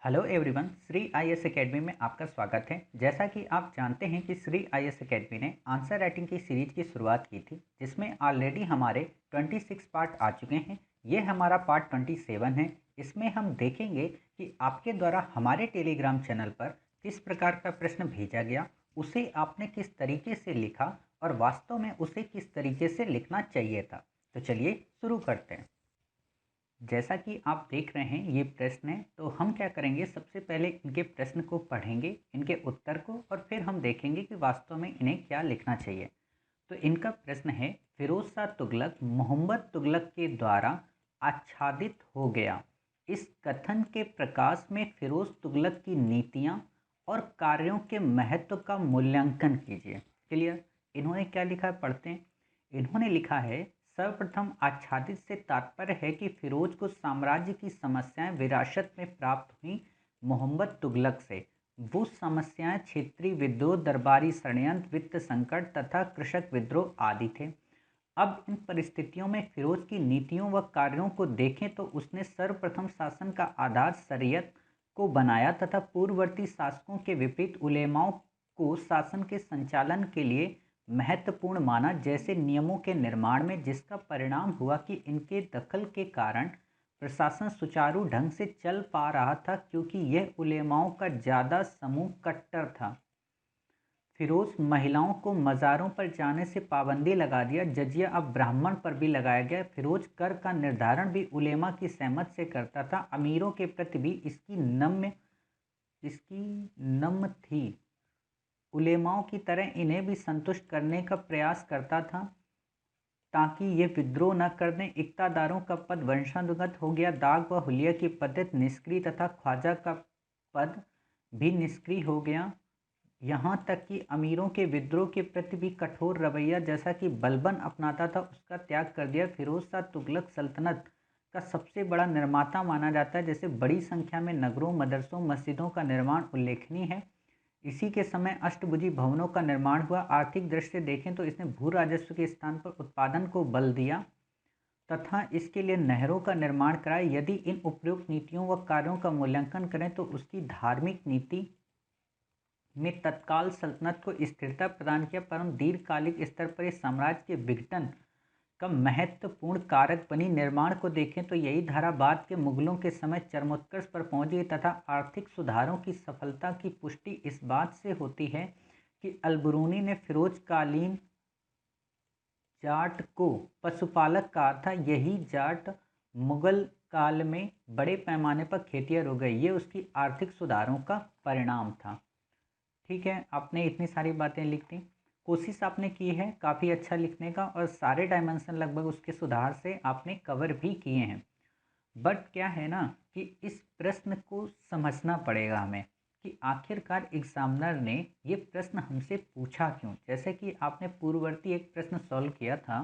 Hello everyone, Shri IAS academy में आपका स्वागत है। जैसा कि आप जानते हैं कि श्री आईएएस एकेडमी ने आंसर राइटिंग की सीरीज की शुरुआत की थी, जिसमें ऑलरेडी हमारे 26 पार्ट आ चुके हैं। ये हमारा पार्ट 27 है। इसमें हम देखेंगे कि आपके द्वारा हमारे टेलीग्राम चैनल पर किस प्रकार का प्रश्न भेजा गया, उसे आपने किस तरीके से लिखा और वास्तव में उसे किस तरीके से लिखना चाहिए था। तो चलिए शुरू करते हैं। जैसा कि आप देख रहे हैं ये प्रश्न है, तो हम क्या करेंगे, सबसे पहले इनके प्रश्न को पढ़ेंगे, इनके उत्तर को, और फिर हम देखेंगे कि वास्तव में इन्हें क्या लिखना चाहिए। तो इनका प्रश्न है, फिरोज शाह तुगलक मोहम्मद तुगलक के द्वारा आच्छादित हो गया। इस कथन के प्रकाश में फिरोज तुगलक की नीतियां और कार्यों के महत्व का मूल्यांकन कीजिए। क्लियर। इन्होंने क्या लिखा है, पढ़ते हैं। इन्होंने लिखा है, सर्वप्रथम आच्छादित से तात्पर्य है कि फिरोज को साम्राज्य की समस्याएं विरासत में प्राप्त हुई मोहम्मद तुगलक से। वो समस्याएं क्षेत्रीय विद्रोह, दरबारी षड्यंत्र, वित्त संकट तथा कृषक विद्रोह आदि थे। अब इन परिस्थितियों में फिरोज की नीतियों व कार्यों को देखें तो उसने सर्वप्रथम शासन का आधार शरीयत को बनाया तथा पूर्ववर्ती शासकों के विपरीत उलेमाओं को शासन के संचालन के लिए महत्वपूर्ण माना, जैसे नियमों के निर्माण में, जिसका परिणाम हुआ कि इनके दखल के कारण प्रशासन सुचारू ढंग से चल पा रहा था, क्योंकि यह उलेमाओं का ज़्यादा समूह कट्टर था। फिरोज महिलाओं को मज़ारों पर जाने से पाबंदी लगा दिया। जजिया अब ब्राह्मण पर भी लगाया गया। फिरोज कर का निर्धारण भी उलेमा की सहमत से करता था। अमीरों के प्रति भी इसकी नम्र थी। उलेमाओं की तरह इन्हें भी संतुष्ट करने का प्रयास करता था ताकि ये विद्रोह न कर दें। इक्तादारों का पद वंशानुगत हो गया। दाग व हुलिया की पद्धति निष्क्रिय तथा ख्वाजा का पद भी निष्क्रिय हो गया। यहाँ तक कि अमीरों के विद्रोह के प्रति भी कठोर रवैया, जैसा कि बलबन अपनाता था, उसका त्याग कर दिया। फिरोज शाह तुगलक सल्तनत का सबसे बड़ा निर्माता माना जाता है। जैसे बड़ी संख्या में नगरों, मदरसों, मस्जिदों का निर्माण उल्लेखनीय है। इसी के समय अष्टभुजी भवनों का निर्माण हुआ। आर्थिक दृष्टि से देखें तो इसने भू राजस्व के स्थान पर उत्पादन को बल दिया तथा इसके लिए नहरों का निर्माण कराया। यदि इन उपयुक्त नीतियों व कार्यों का मूल्यांकन करें तो उसकी धार्मिक नीति में तत्काल सल्तनत को स्थिरता प्रदान किया, परंतु दीर्घकालिक स्तर पर इस साम्राज्य के विघटन का महत्वपूर्ण कारक बनी। निर्माण को देखें तो यही धारा बाद के मुगलों के समय चरमोत्कर्ष पर पहुंच गई तथा आर्थिक सुधारों की सफलता की पुष्टि इस बात से होती है कि अलबरूनी ने फिरोजकालीन जाट को पशुपालक कहा था। यही जाट मुगल काल में बड़े पैमाने पर खेतिहर हो गए। ये उसकी आर्थिक सुधारों का परिणाम था। ठीक है, आपने इतनी सारी बातें लिख दी। कोशिश आपने की है काफ़ी अच्छा लिखने का, और सारे डायमेंशन लगभग उसके सुधार से आपने कवर भी किए हैं। बट क्या है ना कि इस प्रश्न को समझना पड़ेगा हमें कि आखिरकार एग्जामिनर ने ये प्रश्न हमसे पूछा क्यों। जैसे कि आपने पूर्ववर्ती एक प्रश्न सॉल्व किया था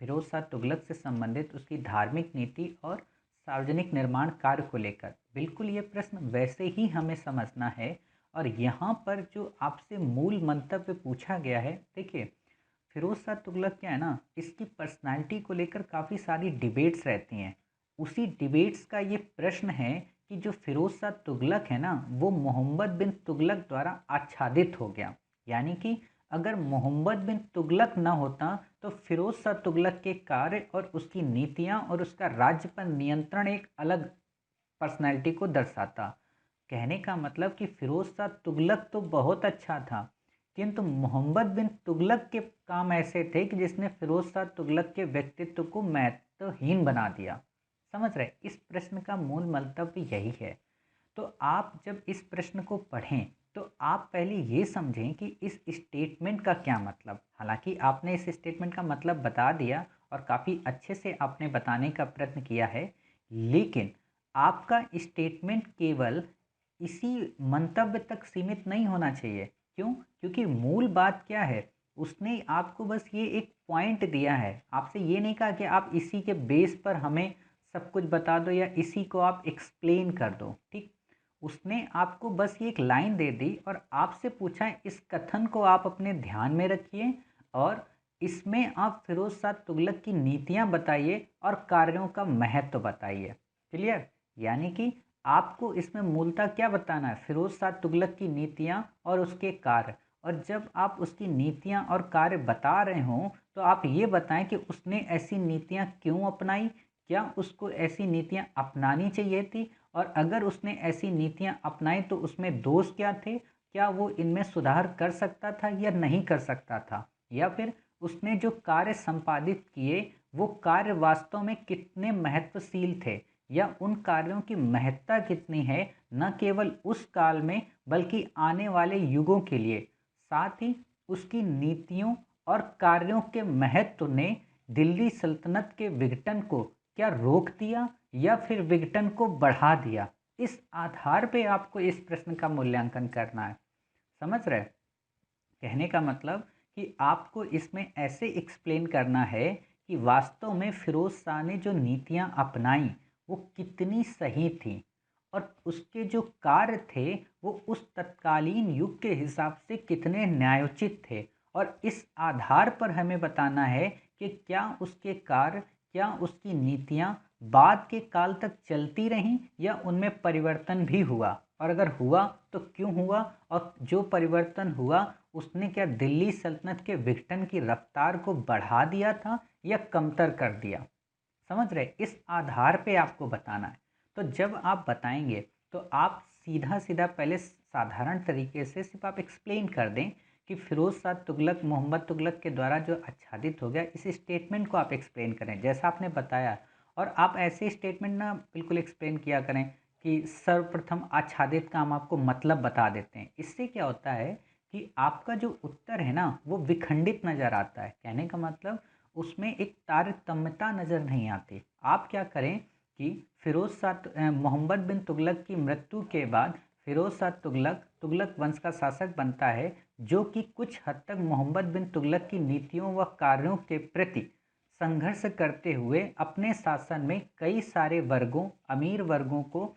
फिरोज शाह तुगलक से संबंधित, उसकी धार्मिक नीति और सार्वजनिक निर्माण कार्य को लेकर। बिल्कुल ये प्रश्न वैसे ही हमें समझना है। और यहाँ पर जो आपसे मूल मंतव्य पूछा गया है, देखिए, फिरोज शाह तुगलक क्या है ना, इसकी पर्सनालिटी को लेकर काफ़ी सारी डिबेट्स रहती हैं। उसी डिबेट्स का ये प्रश्न है कि जो फिरोज शाह तुगलक है ना, वो मोहम्मद बिन तुगलक द्वारा आच्छादित हो गया। यानी कि अगर मोहम्मद बिन तुगलक ना होता तो फिरोज शाह तुगलक के कार्य और उसकी नीतियां और उसका राज्य पर नियंत्रण एक अलग पर्सनैलिटी को दर्शाता। कहने का मतलब कि फिरोज शाह तुगलक तो बहुत अच्छा था, किंतु मोहम्मद बिन तुगलक के काम ऐसे थे कि जिसने फिरोज शाह तुगलक के व्यक्तित्व को महत्वहीन बना दिया। समझ रहे, इस प्रश्न का मूल मंतव्य यही है। तो आप जब इस प्रश्न को पढ़ें तो आप पहले ये समझें कि इस स्टेटमेंट का क्या मतलब। हालांकि आपने इस स्टेटमेंट का मतलब बता दिया और काफ़ी अच्छे से आपने बताने का प्रयत्न किया है, लेकिन आपका स्टेटमेंट केवल इसी मंतव्य तक सीमित नहीं होना चाहिए। क्यों? क्योंकि मूल बात क्या है, उसने आपको बस ये एक पॉइंट दिया है, आपसे ये नहीं कहा कि आप इसी के बेस पर हमें सब कुछ बता दो या इसी को आप एक्सप्लेन कर दो। ठीक, उसने आपको बस ये एक लाइन दे दी और आपसे पूछा इस कथन को आप अपने ध्यान में रखिए और इसमें आप फिरोज शाह तुगलक की नीतियां बताइए और कार्यों का महत्व बताइए। क्लियर? यानी कि आपको इसमें मूलतः क्या बताना है, फिरोज शाह तुगलक की नीतियाँ और उसके कार्य। और जब आप उसकी नीतियाँ और कार्य बता रहे हों तो आप ये बताएं कि उसने ऐसी नीतियाँ क्यों अपनाई, क्या उसको ऐसी नीतियाँ अपनानी चाहिए थी, और अगर उसने ऐसी नीतियाँ अपनाई तो उसमें दोष क्या थे, क्या वो इनमें सुधार कर सकता था या नहीं कर सकता था, या फिर उसने जो कार्य संपादित किए वो कार्य वास्तव में कितने महत्वशील थे, या उन कार्यों की महत्ता कितनी है, न केवल उस काल में बल्कि आने वाले युगों के लिए। साथ ही उसकी नीतियों और कार्यों के महत्व ने दिल्ली सल्तनत के विघटन को क्या रोक दिया या फिर विघटन को बढ़ा दिया। इस आधार पे आपको इस प्रश्न का मूल्यांकन करना है। समझ रहे? कहने का मतलब कि आपको इसमें ऐसे एक्सप्लेन करना है कि वास्तव में फिरोज शाह ने जो नीतियां अपनाई वो कितनी सही थी, और उसके जो कार्य थे वो उस तत्कालीन युग के हिसाब से कितने न्यायोचित थे। और इस आधार पर हमें बताना है कि क्या उसके कार्य, क्या उसकी नीतियां बाद के काल तक चलती रहीं या उनमें परिवर्तन भी हुआ, और अगर हुआ तो क्यों हुआ, और जो परिवर्तन हुआ उसने क्या दिल्ली सल्तनत के विघटन की रफ्तार को बढ़ा दिया था या कमतर कर दिया। समझ रहे? इस आधार पे आपको बताना है। तो जब आप बताएंगे तो आप सीधा सीधा पहले साधारण तरीके से सिर्फ आप एक्सप्लेन कर दें कि फिरोज शाह तुगलक मोहम्मद तुगलक के द्वारा जो आच्छादित हो गया, इस स्टेटमेंट को आप एक्सप्लेन करें जैसा आपने बताया। और आप ऐसे स्टेटमेंट ना बिल्कुल एक्सप्लेन किया करें कि सर्वप्रथम आच्छादित का हम आपको मतलब बता देते हैं। इससे क्या होता है कि आपका जो उत्तर है ना वो विखंडित नज़र आता है। कहने का मतलब उसमें एक तारतम्यता नज़र नहीं आती। आप क्या करें कि फिरोज शाह मोहम्मद बिन तुगलक की मृत्यु के बाद फिरोज शाह तुगलक तुगलक वंश का शासक बनता है, जो कि कुछ हद तक मोहम्मद बिन तुगलक की नीतियों व कार्यों के प्रति संघर्ष करते हुए अपने शासन में कई सारे वर्गों, अमीर वर्गों को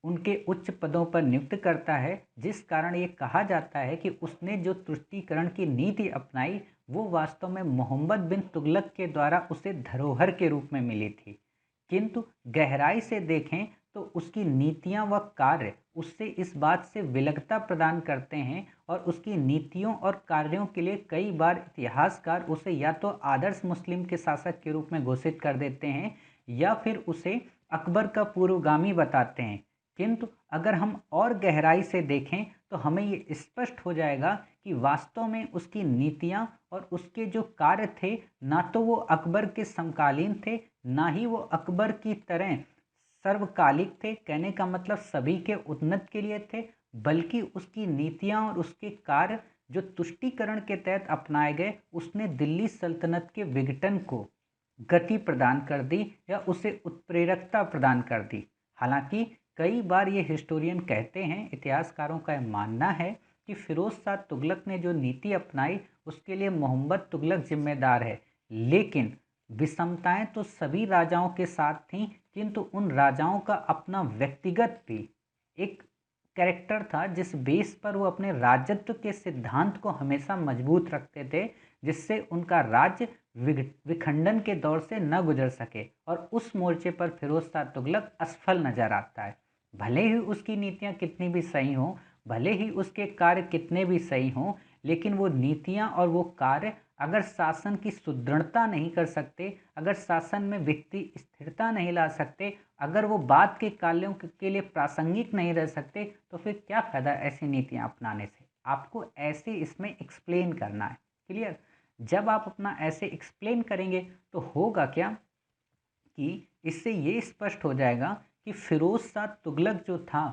उनके उच्च पदों पर नियुक्त करता है, जिस कारण ये कहा जाता है कि उसने जो तुष्टीकरण की नीति अपनाई वो वास्तव में मोहम्मद बिन तुगलक के द्वारा उसे धरोहर के रूप में मिली थी। किंतु गहराई से देखें तो उसकी नीतियां व कार्य उससे इस बात से विलगता प्रदान करते हैं, और उसकी नीतियों और कार्यों के लिए कई बार इतिहासकार उसे या तो आदर्श मुस्लिम के शासक के रूप में घोषित कर देते हैं या फिर उसे अकबर का पूर्वगामी बताते हैं। किंतु अगर हम और गहराई से देखें तो हमें ये स्पष्ट हो जाएगा कि वास्तव में उसकी नीतियां और उसके जो कार्य थे ना तो वो अकबर के समकालीन थे, ना ही वो अकबर की तरह सर्वकालिक थे, कहने का मतलब सभी के उन्नत के लिए थे, बल्कि उसकी नीतियां और उसके कार्य जो तुष्टीकरण के तहत अपनाए गए उसने दिल्ली सल्तनत के विघटन को गति प्रदान कर दी या उसे उत्प्रेरकता प्रदान कर दी। हालांकि कई बार ये हिस्टोरियन कहते हैं, इतिहासकारों का यह मानना है कि फिरोज शाह तुगलक ने जो नीति अपनाई उसके लिए मोहम्मद तुगलक जिम्मेदार है, लेकिन विषमताएं तो सभी राजाओं के साथ थीं, किंतु उन राजाओं का अपना व्यक्तिगत भी एक कैरेक्टर था जिस बेस पर वो अपने राजत्व के सिद्धांत को हमेशा मजबूत रखते थे, जिससे उनका राज्य विखंडन के दौर से न गुजर सके। और उस मोर्चे पर फिरोज शाह तुगलक असफल नजर आता है। भले ही उसकी नीतियां कितनी भी सही हों, भले ही उसके कार्य कितने भी सही हों, लेकिन वो नीतियां और वो कार्य अगर शासन की सुदृढ़ता नहीं कर सकते, अगर शासन में व्यक्ति स्थिरता नहीं ला सकते, अगर वो बाद के कार्यों के लिए प्रासंगिक नहीं रह सकते, तो फिर क्या फायदा ऐसी नीतियां अपनाने से। आपको ऐसे इसमें एक्सप्लेन करना है। क्लियर? जब आप अपना ऐसे एक्सप्लेन करेंगे तो होगा क्या कि इससे ये स्पष्ट हो जाएगा कि फिरोज शाह तुगलक जो था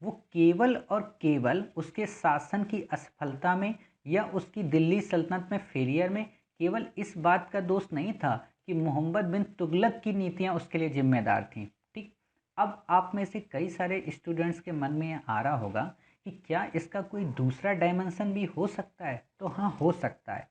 वो केवल और केवल उसके शासन की असफलता में या उसकी दिल्ली सल्तनत में फेलियर में केवल इस बात का दोष नहीं था कि मोहम्मद बिन तुगलक की नीतियां उसके लिए जिम्मेदार थीं। ठीक। अब आप में से कई सारे स्टूडेंट्स के मन में ये आ रहा होगा कि क्या इसका कोई दूसरा डायमेंशन भी हो सकता है। तो हाँ, हो सकता है।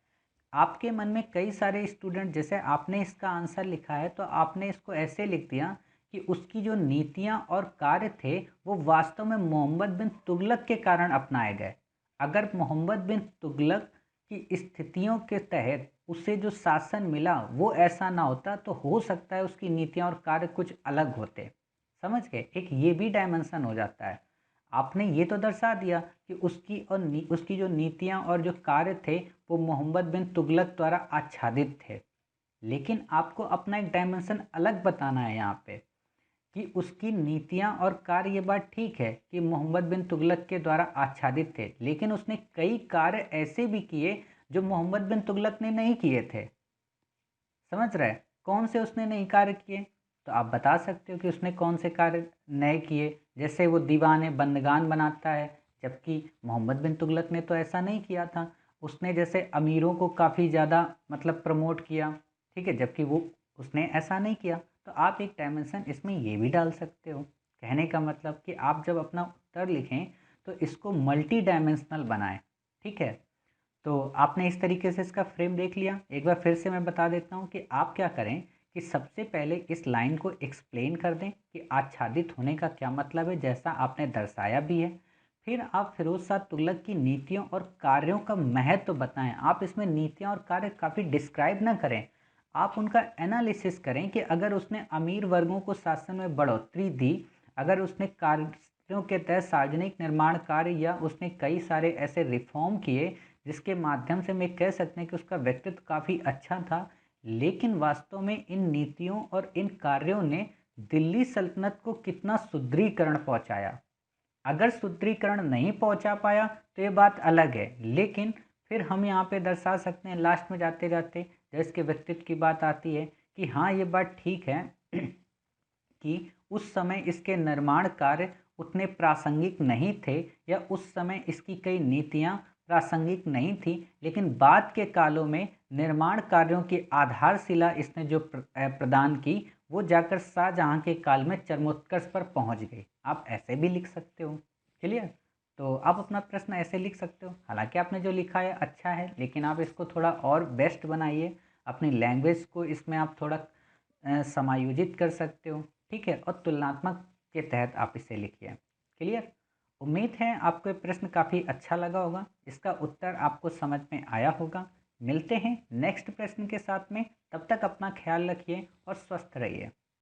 आपके मन में कई सारे स्टूडेंट, जैसे आपने इसका आंसर लिखा है तो आपने इसको ऐसे लिख दिया कि उसकी जो नीतियां और कार्य थे वो वास्तव में मोहम्मद बिन तुगलक के कारण अपनाए गए। अगर मोहम्मद बिन तुगलक की स्थितियों के तहत उसे जो शासन मिला वो ऐसा ना होता तो हो सकता है उसकी नीतियां और कार्य कुछ अलग होते। समझ गए, एक ये भी डायमेंशन हो जाता है। आपने ये तो दर्शा दिया कि उसकी जो नीतियाँ और जो कार्य थे वो मोहम्मद बिन तुगलक द्वारा आच्छादित थे, लेकिन आपको अपना एक डायमेंशन अलग बताना है यहाँ पे कि उसकी नीतियाँ और कार्य, ये बात ठीक है कि मोहम्मद बिन तुगलक के द्वारा आच्छादित थे, लेकिन उसने कई कार्य ऐसे भी किए जो मोहम्मद बिन तुगलक ने नहीं किए थे। समझ रहे हैं? कौन से उसने नए कार्य किए? तो आप बता सकते हो कि उसने कौन से कार्य नए किए। जैसे वो दीवाने बंदगान बनाता है, जबकि मोहम्मद बिन तुगलक ने तो ऐसा नहीं किया था। उसने जैसे अमीरों को काफ़ी ज़्यादा मतलब प्रमोट किया, ठीक है, जबकि वो उसने ऐसा नहीं किया। तो आप एक डायमेंशन इसमें ये भी डाल सकते हो। कहने का मतलब कि आप जब अपना उत्तर लिखें तो इसको मल्टी डायमेंशनल बनाएं, ठीक है। तो आपने इस तरीके से इसका फ्रेम देख लिया। एक बार फिर से मैं बता देता हूँ कि आप क्या करें कि सबसे पहले इस लाइन को एक्सप्लेन कर दें कि आच्छादित होने का क्या मतलब है, जैसा आपने दर्शाया भी है। फिर आप फिरोज शाह तुगलक की नीतियों और कार्यों का महत्व बताएं। आप इसमें नीतियां और कार्य काफ़ी डिस्क्राइब ना करें, आप उनका एनालिसिस करें कि अगर उसने अमीर वर्गों को शासन में बढ़ोतरी दी, अगर उसने कार्यों के तहत सार्वजनिक निर्माण कार्य, या उसने कई सारे ऐसे रिफॉर्म किए जिसके माध्यम से मैं कह सकते हैं कि उसका व्यक्तित्व काफ़ी अच्छा था, लेकिन वास्तव में इन नीतियों और इन कार्यों ने दिल्ली सल्तनत को कितना सुदृढ़ीकरण पहुंचाया। अगर सुदृढ़ीकरण नहीं पहुंचा पाया तो ये बात अलग है, लेकिन फिर हम यहाँ पे दर्शा सकते हैं लास्ट में जाते जाते, जब इसके व्यक्तित्व की बात आती है, कि हाँ ये बात ठीक है कि उस समय इसके निर्माण कार्य उतने प्रासंगिक नहीं थे, या उस समय इसकी कई नीतियाँ प्रासंगिक नहीं थी, लेकिन बाद के कालों में निर्माण कार्यों की आधारशिला इसने जो प्रदान की, वो जाकर शाहजहाँ के काल में चरमोत्कर्ष पर पहुंच गई। आप ऐसे भी लिख सकते हो। क्लियर? तो आप अपना प्रश्न ऐसे लिख सकते हो। हालांकि आपने जो लिखा है अच्छा है, लेकिन आप इसको थोड़ा और बेस्ट बनाइए, अपनी लैंग्वेज को इसमें आप थोड़ा समायोजित कर सकते हो, ठीक है, और तुलनात्मक के तहत आप इसे लिखिए। क्लियर? उम्मीद है आपको ये प्रश्न काफ़ी अच्छा लगा होगा, इसका उत्तर आपको समझ में आया होगा। मिलते हैं नेक्स्ट प्रश्न के साथ में, तब तक अपना ख्याल रखिए और स्वस्थ रहिए।